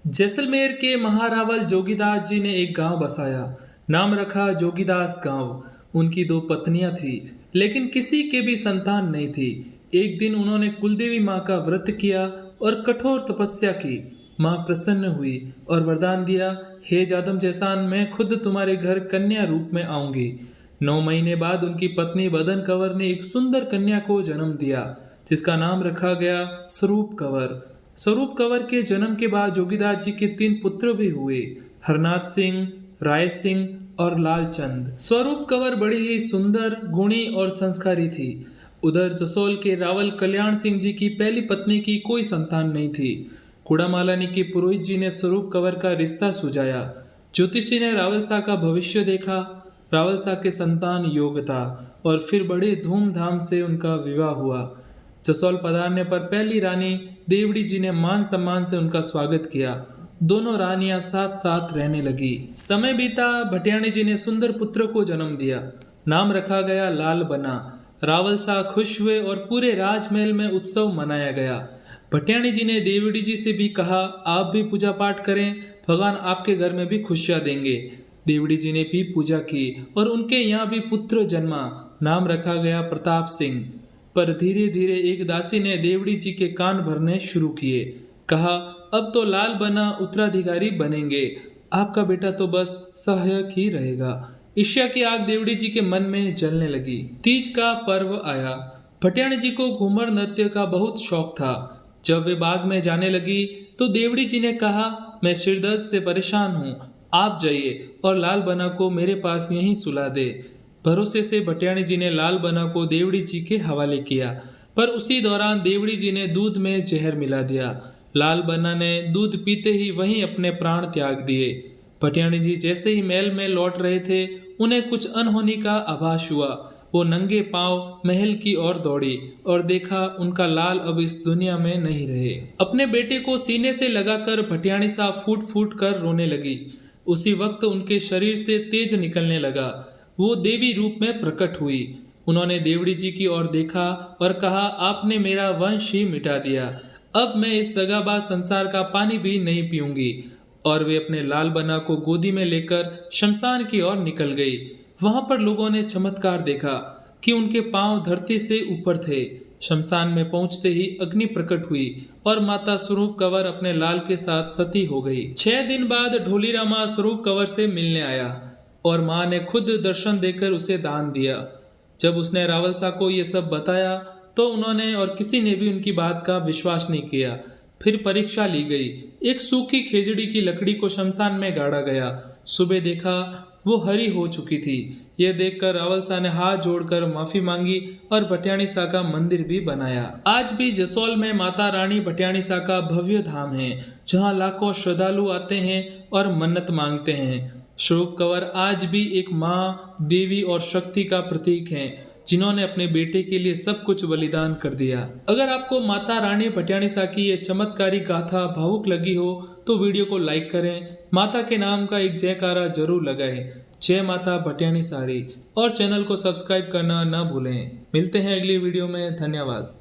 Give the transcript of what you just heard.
जैसलमेर के महारावल जोगीदास जी ने एक गांव बसाया। नाम रखा जोगीदास गांव। उनकी दो पत्नियां थी, लेकिन किसी के भी संतान नहीं थी। एक दिन उन्होंने कुलदेवी माँ का व्रत किया और कठोर तपस्या की। माँ प्रसन्न हुई और वरदान दिया, हे जादम जैसान, मैं खुद तुम्हारे घर कन्या रूप में आऊंगी। 9 महीने बाद उनकी पत्नी बदन कंवर ने एक सुंदर कन्या को जन्म दिया, जिसका नाम रखा गया स्वरूप कंवर। स्वरूप कंवर के जन्म के बाद जोगीदास जी के 3 पुत्र भी हुए, हरनाथ सिंह, राय सिंह और लालचंद। स्वरूप कंवर बड़ी ही सुंदर, गुणी और संस्कारी थी। उधर जसोल के रावल कल्याण सिंह जी की पहली पत्नी की कोई संतान नहीं थी। कुड़ामालानी के पुरोहित जी ने स्वरूप कंवर का रिश्ता सुझाया। ज्योतिषी ने रावल शाह का भविष्य देखा। रावल शाह के संतान योग्य था और फिर बड़े धूमधाम से उनका विवाह हुआ। जसौल पधारने पर पहली रानी देवड़ी जी ने मान सम्मान से उनका स्वागत किया। दोनों रानियां साथ साथ रहने लगी। समय बीता, भटियाणी जी ने सुंदर पुत्र को जन्म दिया। नाम रखा गया लाल बना। रावल शाह खुश हुए और पूरे राजमहल में उत्सव मनाया गया। भटियाणी जी ने देवड़ी जी से भी कहा, आप भी पूजा पाठ करें, भगवान आपके घर में भी खुशियां देंगे। देवड़ी जी ने भी पूजा की और उनके यहाँ भी पुत्र जन्मा। नाम रखा गया प्रताप सिंह। पर धीरे धीरे एक दासी ने देवड़ी जी के कान भरने शुरू किए। कहा, अब तो लाल बना उत्तराधिकारी बनेंगे, आपका बेटा तो बस सहायक ही रहेगा। ईर्ष्या की आग देवड़ी जी के मन में जलने लगी। तीज का पर्व आया। भटियाणी जी को घूमर नृत्य का बहुत शौक था। जब वे बाग में जाने लगी तो देवड़ी जी ने कहा, मैं सिरदर्द से परेशान हूँ, आप जाइए और लाल बना को मेरे पास यहीं सुला दे। भरोसे से भटियाणी जी ने लाल बना को देवड़ी जी के हवाले किया, पर उसी दौरान देवड़ी जी ने दूध में जहर मिला दिया। लाल बना ने दूध पीते ही वहीं अपने प्राण त्याग दिए। भटियाणी जी जैसे ही महल में लौट रहे थे, उन्हें कुछ अनहोनी का आभास हुआ। वो नंगे पांव महल की ओर दौड़ी और देखा, उनका लाल अब इस दुनिया में नहीं रहे। अपने बेटे को सीने से लगाकर भटियाणी साहब फूट फूट कर रोने लगी। उसी वक्त उनके शरीर से तेज निकलने लगा। वो देवी रूप में प्रकट हुई। उन्होंने देवड़ी जी की ओर देखा और कहा, आपने मेरा वंश ही मिटा दिया। अब मैं इस दगाबाज संसार का पानी भी नहीं पीऊंगी। और वे अपने लाल बना को गोदी में लेकर शमशान की ओर निकल गई। वहां पर लोगों ने चमत्कार देखा कि उनके पांव धरती से ऊपर थे। शमशान में पहुंचते ही अग्नि प्रकट हुई और माता स्वरूप कंवर अपने लाल के साथ सती हो गई। 6 दिन बाद ढोलीरामा स्वरूप कंवर से मिलने आया और माँ ने खुद दर्शन देकर उसे दान दिया। जब उसने रावल शाह को ये सब बताया तो उन्होंने और किसी ने भी उनकी बात का विश्वास नहीं किया। फिर परीक्षा ली गई। एक सूखी खेजड़ी की लकड़ी को शमशान में गाड़ा गया। सुबह देखा वो हरी हो चुकी थी। यह देखकर रावल शाह ने हाथ जोड़कर माफी मांगी और भटियाणी शाह का मंदिर भी बनाया। आज भी जसौल में माता रानी भटियाणी शाह का भव्य धाम है, जहाँ लाखों श्रद्धालु आते हैं और मन्नत मांगते हैं। स्वरूप कंवर आज भी एक माँ, देवी और शक्ति का प्रतीक हैं, जिन्होंने अपने बेटे के लिए सब कुछ बलिदान कर दिया। अगर आपको माता रानी भटियाणी शाह की ये चमत्कारी गाथा भावुक लगी हो तो वीडियो को लाइक करें, माता के नाम का एक जयकारा जरूर लगाएं। जय माता भटियाणी सारी। और चैनल को सब्सक्राइब करना ना भूलें। मिलते हैं अगली वीडियो में। धन्यवाद।